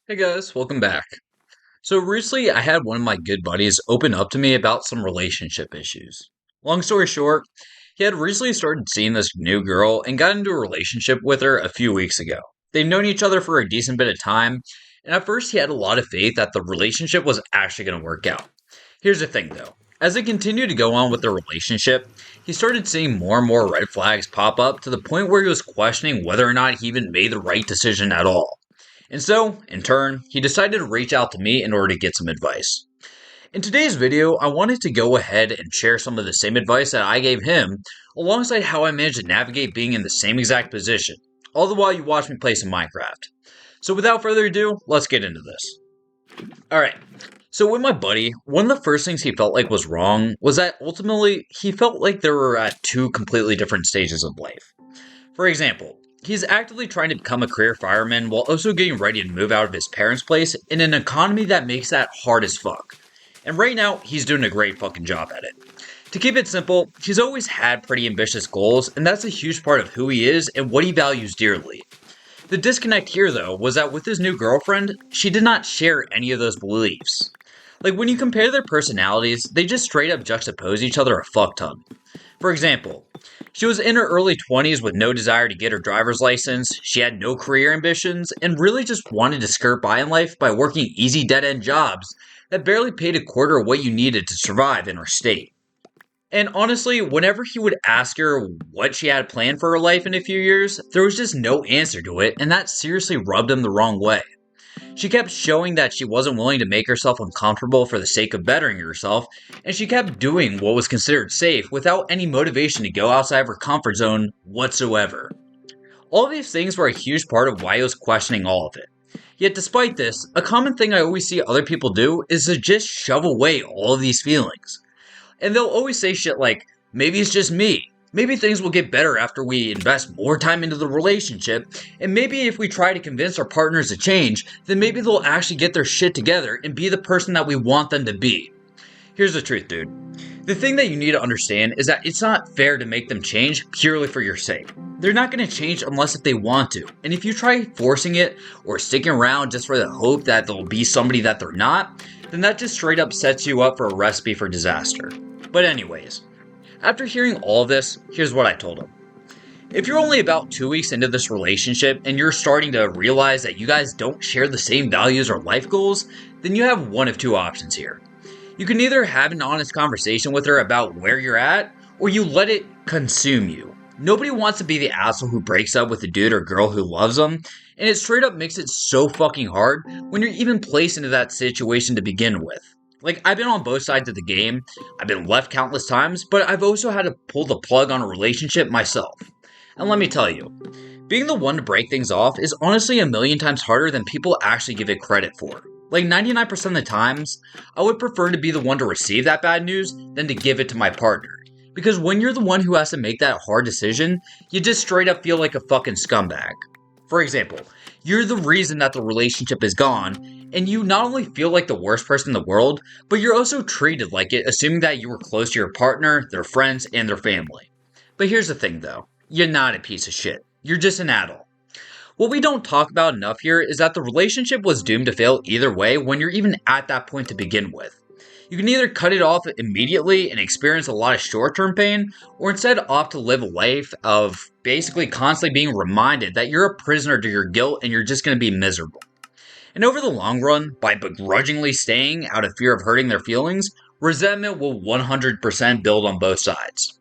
Hey guys, welcome back. So recently I had one of my good buddies open up to me about some relationship issues. Long story short, he had recently started seeing this new girl and got into a relationship with her a few weeks ago. They've known each other for a decent bit of time, and at first he had a lot of faith that the relationship was actually going to work out. Here's the thing though. As they continued to go on with their relationship, he started seeing more and more red flags pop up to the point where he was questioning whether or not he even made the right decision at all. And so, in turn, he decided to reach out to me in order to get some advice. In today's video, I wanted to go ahead and share some of the same advice that I gave him, alongside how I managed to navigate being in the same exact position, all the while you watch me play some Minecraft. So without further ado, let's get into this. Alright, so with my buddy, one of the first things he felt like was wrong was that ultimately he felt like they were at two completely different stages of life. For example, he's actively trying to become a career fireman while also getting ready to move out of his parents' place in an economy that makes that hard as fuck. And right now, he's doing a great fucking job at it. To keep it simple, he's always had pretty ambitious goals, and that's a huge part of who he is and what he values dearly. The disconnect here, though, was that with his new girlfriend, she did not share any of those beliefs. Like, when you compare their personalities, they just straight up juxtapose each other a fuck ton. For example, she was in her early 20s with no desire to get her driver's license, she had no career ambitions, and really just wanted to skirt by in life by working easy dead-end jobs that barely paid a quarter of what you needed to survive in her state. And honestly, whenever he would ask her what she had planned for her life in a few years, there was just no answer to it, and that seriously rubbed him the wrong way. She kept showing that she wasn't willing to make herself uncomfortable for the sake of bettering herself, and she kept doing what was considered safe without any motivation to go outside of her comfort zone whatsoever. All of these things were a huge part of why I was questioning all of it. Yet despite this, a common thing I always see other people do is to just shove away all of these feelings. And they'll always say shit like, maybe it's just me. Maybe things will get better after we invest more time into the relationship, and maybe if we try to convince our partners to change, then maybe they'll actually get their shit together and be the person that we want them to be. Here's the truth, dude. The thing that you need to understand is that it's not fair to make them change purely for your sake. They're not going to change unless if they want to, and if you try forcing it or sticking around just for the hope that they'll be somebody that they're not, then that just straight up sets you up for a recipe for disaster. But anyways, after hearing all of this, here's what I told him. If you're only about 2 weeks into this relationship and you're starting to realize that you guys don't share the same values or life goals, then you have one of two options here. You can either have an honest conversation with her about where you're at, or you let it consume you. Nobody wants to be the asshole who breaks up with a dude or girl who loves them, and it straight up makes it so fucking hard when you're even placed into that situation to begin with. Like, I've been on both sides of the game, I've been left countless times, but I've also had to pull the plug on a relationship myself. And let me tell you, being the one to break things off is honestly a million times harder than people actually give it credit for. Like 99% of the times, I would prefer to be the one to receive that bad news than to give it to my partner. Because when you're the one who has to make that hard decision, you just straight up feel like a fucking scumbag. For example, you're the reason that the relationship is gone, and you not only feel like the worst person in the world, but you're also treated like it, assuming that you were close to your partner, their friends, and their family. But here's the thing though, you're not a piece of shit. You're just an adult. What we don't talk about enough here is that the relationship was doomed to fail either way when you're even at that point to begin with. You can either cut it off immediately and experience a lot of short-term pain, or instead opt to live a life of basically constantly being reminded that you're a prisoner to your guilt and you're just going to be miserable. And over the long run, by begrudgingly staying out of fear of hurting their feelings, resentment will 100% build on both sides.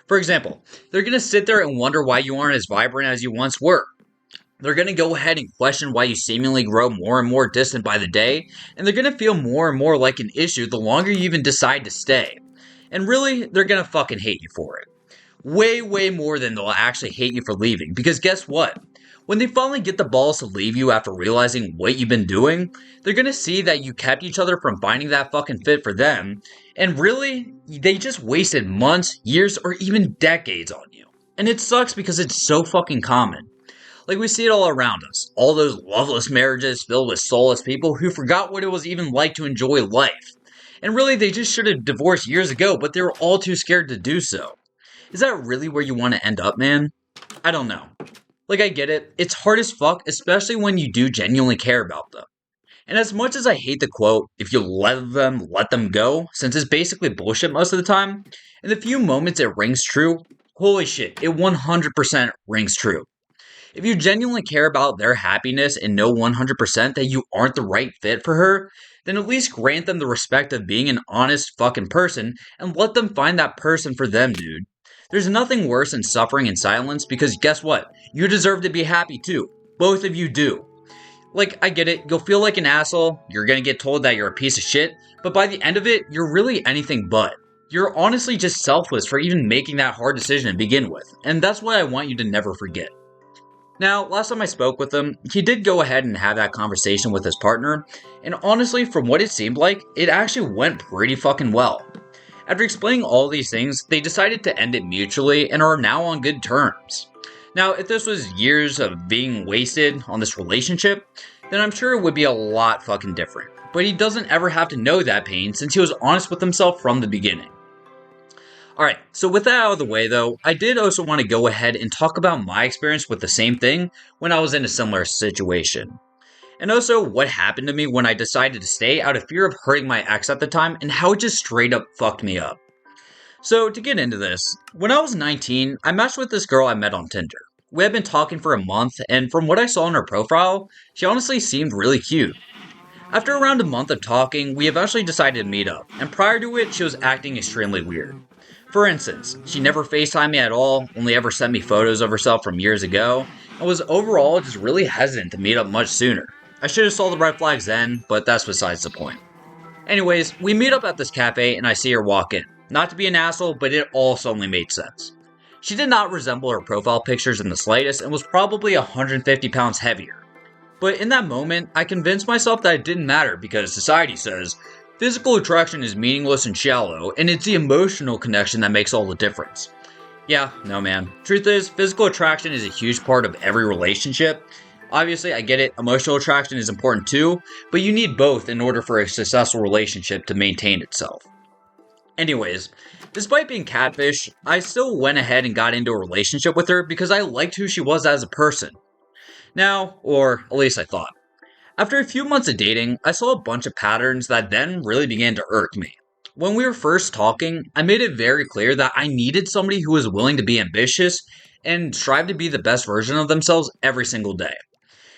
For example, they're going to sit there and wonder why you aren't as vibrant as you once were. They're going to go ahead and question why you seemingly grow more and more distant by the day, and they're going to feel more and more like an issue the longer you even decide to stay. And really, they're going to fucking hate you for it. Way, way more than they'll actually hate you for leaving, because guess what? When they finally get the balls to leave you after realizing what you've been doing, they're going to see that you kept each other from finding that fucking fit for them, and really, they just wasted months, years, or even decades on you. And it sucks because it's so fucking common. Like, we see it all around us. All those loveless marriages filled with soulless people who forgot what it was even like to enjoy life. And really, they just should have divorced years ago, but they were all too scared to do so. Is that really where you want to end up, man? I don't know. Like, I get it. It's hard as fuck, especially when you do genuinely care about them. And as much as I hate the quote, if you let them go, since it's basically bullshit most of the time, in the few moments it rings true, holy shit, it 100% rings true. If you genuinely care about their happiness and know 100% that you aren't the right fit for her, then at least grant them the respect of being an honest fucking person and let them find that person for them, dude. There's nothing worse than suffering in silence because guess what? You deserve to be happy too. Both of you do. Like, I get it, you'll feel like an asshole, you're gonna get told that you're a piece of shit, but by the end of it, you're really anything but. You're honestly just selfless for even making that hard decision to begin with, and that's what I want you to never forget. Now, last time I spoke with him, he did go ahead and have that conversation with his partner, and honestly, from what it seemed like, it actually went pretty fucking well. After explaining all these things, they decided to end it mutually and are now on good terms. Now, if this was years of being wasted on this relationship, then I'm sure it would be a lot fucking different. But he doesn't ever have to know that pain since he was honest with himself from the beginning. Alright, so with that out of the way though, I did also want to go ahead and talk about my experience with the same thing when I was in a similar situation. And also what happened to me when I decided to stay out of fear of hurting my ex at the time and how it just straight up fucked me up. So to get into this, when I was 19, I matched with this girl I met on Tinder. We had been talking for a month, and from what I saw on her profile, she honestly seemed really cute. After around a month of talking, we eventually decided to meet up, and prior to it, she was acting extremely weird. For instance, she never FaceTimed me at all, only ever sent me photos of herself from years ago, and was overall just really hesitant to meet up much sooner. I should have saw the red flags then, but that's besides the point. Anyways, we meet up at this cafe and I see her walk in. Not to be an asshole, but it all suddenly made sense. She did not resemble her profile pictures in the slightest and was probably 150 pounds heavier. But in that moment, I convinced myself that it didn't matter because society says physical attraction is meaningless and shallow, and it's the emotional connection that makes all the difference. Yeah, no man. Truth is, physical attraction is a huge part of every relationship. Obviously, I get it, emotional attraction is important too, but you need both in order for a successful relationship to maintain itself. Anyways, despite being catfish, I still went ahead and got into a relationship with her because I liked who she was as a person. Now, or at least I thought. After a few months of dating, I saw a bunch of patterns that then really began to irk me. When we were first talking, I made it very clear that I needed somebody who was willing to be ambitious and strive to be the best version of themselves every single day.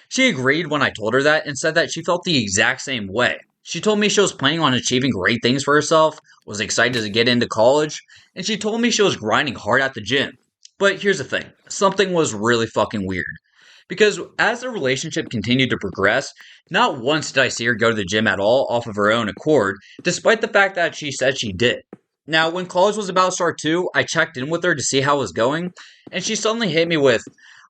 She agreed when I told her that and said that she felt the exact same way. She told me she was planning on achieving great things for herself, was excited to get into college, and she told me she was grinding hard at the gym. But here's the thing, something was really fucking weird. Because as the relationship continued to progress, not once did I see her go to the gym at all off of her own accord, despite the fact that she said she did. Now, when college was about to start too, I checked in with her to see how it was going, and she suddenly hit me with,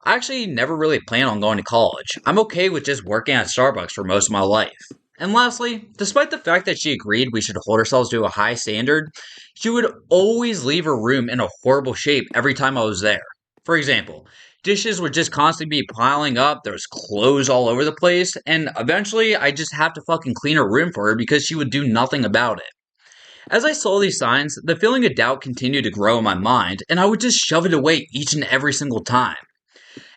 I actually never really plan on going to college. I'm okay with just working at Starbucks for most of my life. And lastly, despite the fact that she agreed we should hold ourselves to a high standard, she would always leave her room in a horrible shape every time I was there. For example, dishes would just constantly be piling up, there was clothes all over the place, and eventually I just have to fucking clean her room for her because she would do nothing about it. As I saw these signs, the feeling of doubt continued to grow in my mind, and I would just shove it away each and every single time.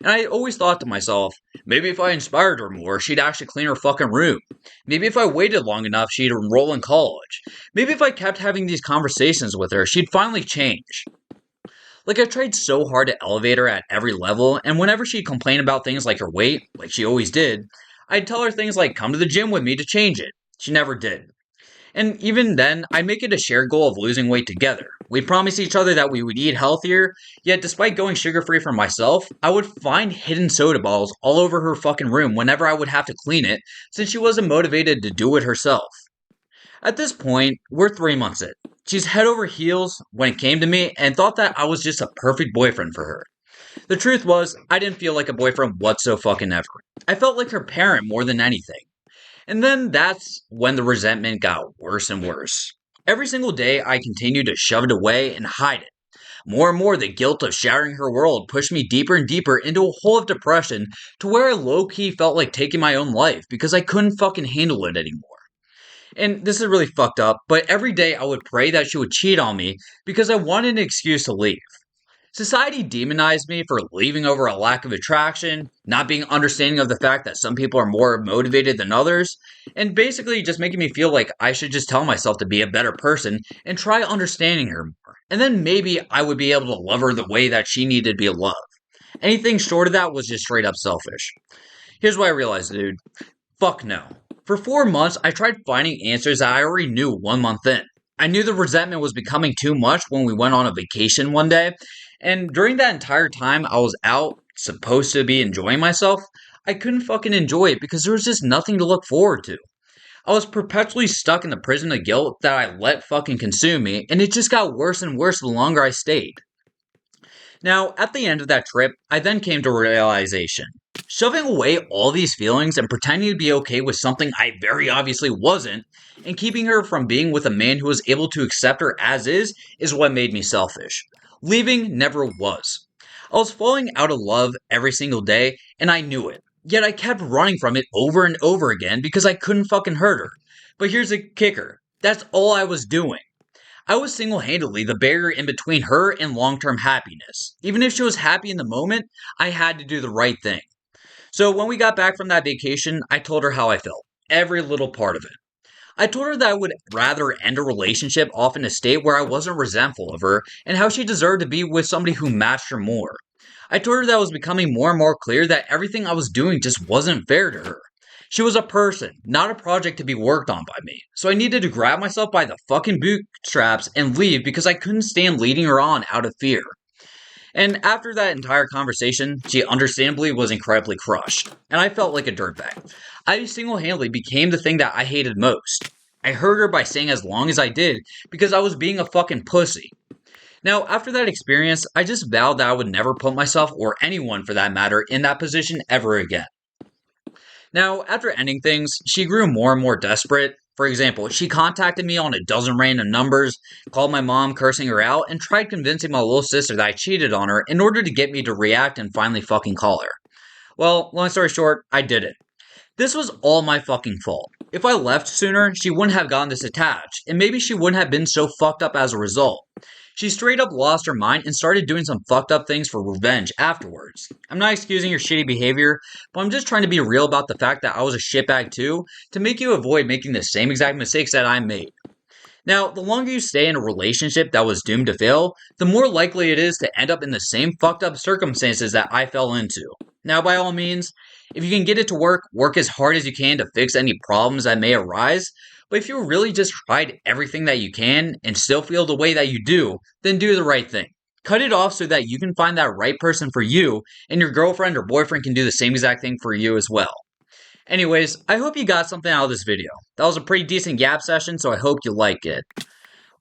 And I always thought to myself, maybe if I inspired her more, she'd actually clean her fucking room. Maybe if I waited long enough, she'd enroll in college. Maybe if I kept having these conversations with her, she'd finally change. Like, I tried so hard to elevate her at every level, and whenever she'd complain about things like her weight, like she always did, I'd tell her things like, come to the gym with me to change it. She never did. And even then, I'd make it a shared goal of losing weight together. We'd promise each other that we would eat healthier, yet despite going sugar-free for myself, I would find hidden soda bottles all over her fucking room whenever I would have to clean it, since she wasn't motivated to do it herself. At this point, we're 3 months in. She's head over heels when it came to me and thought that I was just a perfect boyfriend for her. The truth was, I didn't feel like a boyfriend whatsoever. I felt like her parent more than anything. And then that's when the resentment got worse and worse. Every single day, I continued to shove it away and hide it. More and more, the guilt of shattering her world pushed me deeper and deeper into a hole of depression to where I low-key felt like taking my own life because I couldn't fucking handle it anymore. And this is really fucked up, but every day I would pray that she would cheat on me because I wanted an excuse to leave. Society demonized me for leaving over a lack of attraction, not being understanding of the fact that some people are more motivated than others, and basically just making me feel like I should just tell myself to be a better person and try understanding her more. And then maybe I would be able to love her the way that she needed to be loved. Anything short of that was just straight up selfish. Here's what I realized, dude. Fuck no. For 4 months, I tried finding answers that I already knew 1 month in. I knew the resentment was becoming too much when we went on a vacation one day, and during that entire time I was out, supposed to be enjoying myself, I couldn't fucking enjoy it because there was just nothing to look forward to. I was perpetually stuck in the prison of guilt that I let fucking consume me, and it just got worse and worse the longer I stayed. Now, at the end of that trip, I then came to a realization. Shoving away all these feelings and pretending to be okay with something I very obviously wasn't, and keeping her from being with a man who was able to accept her as is what made me selfish. Leaving never was. I was falling out of love every single day, and I knew it. Yet I kept running from it over and over again because I couldn't fucking hurt her. But here's the kicker. That's all I was doing. I was single-handedly the barrier in between her and long-term happiness. Even if she was happy in the moment, I had to do the right thing. So when we got back from that vacation, I told her how I felt. Every little part of it. I told her that I would rather end a relationship off in a state where I wasn't resentful of her, and how she deserved to be with somebody who matched her more. I told her that it was becoming more and more clear that everything I was doing just wasn't fair to her. She was a person, not a project to be worked on by me. So I needed to grab myself by the fucking bootstraps and leave because I couldn't stand leading her on out of fear. And after that entire conversation, she understandably was incredibly crushed, and I felt like a dirtbag. I single-handedly became the thing that I hated most. I hurt her by saying as long as I did because I was being a fucking pussy. Now, after that experience, I just vowed that I would never put myself, or anyone for that matter, in that position ever again. Now, after ending things, she grew more and more desperate. For example, she contacted me on a dozen random numbers, called my mom cursing her out, and tried convincing my little sister that I cheated on her in order to get me to react and finally fucking call her. Well, long story short, I did it. This was all my fucking fault. If I left sooner, she wouldn't have gotten this attached, and maybe she wouldn't have been so fucked up as a result. She straight up lost her mind and started doing some fucked up things for revenge afterwards. I'm not excusing her shitty behavior, but I'm just trying to be real about the fact that I was a shitbag too, to make you avoid making the same exact mistakes that I made. Now, the longer you stay in a relationship that was doomed to fail, the more likely it is to end up in the same fucked up circumstances that I fell into. Now, by all means, if you can get it to work, work as hard as you can to fix any problems that may arise. But if you really just tried everything that you can and still feel the way that you do, then do the right thing. Cut it off so that you can find that right person for you, and your girlfriend or boyfriend can do the same exact thing for you as well. Anyways, I hope you got something out of this video. That was a pretty decent yap session, so I hope you like it.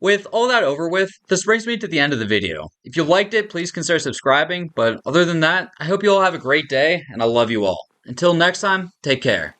With all that over with, this brings me to the end of the video. If you liked it, please consider subscribing, but other than that, I hope you all have a great day, and I love you all. Until next time, take care.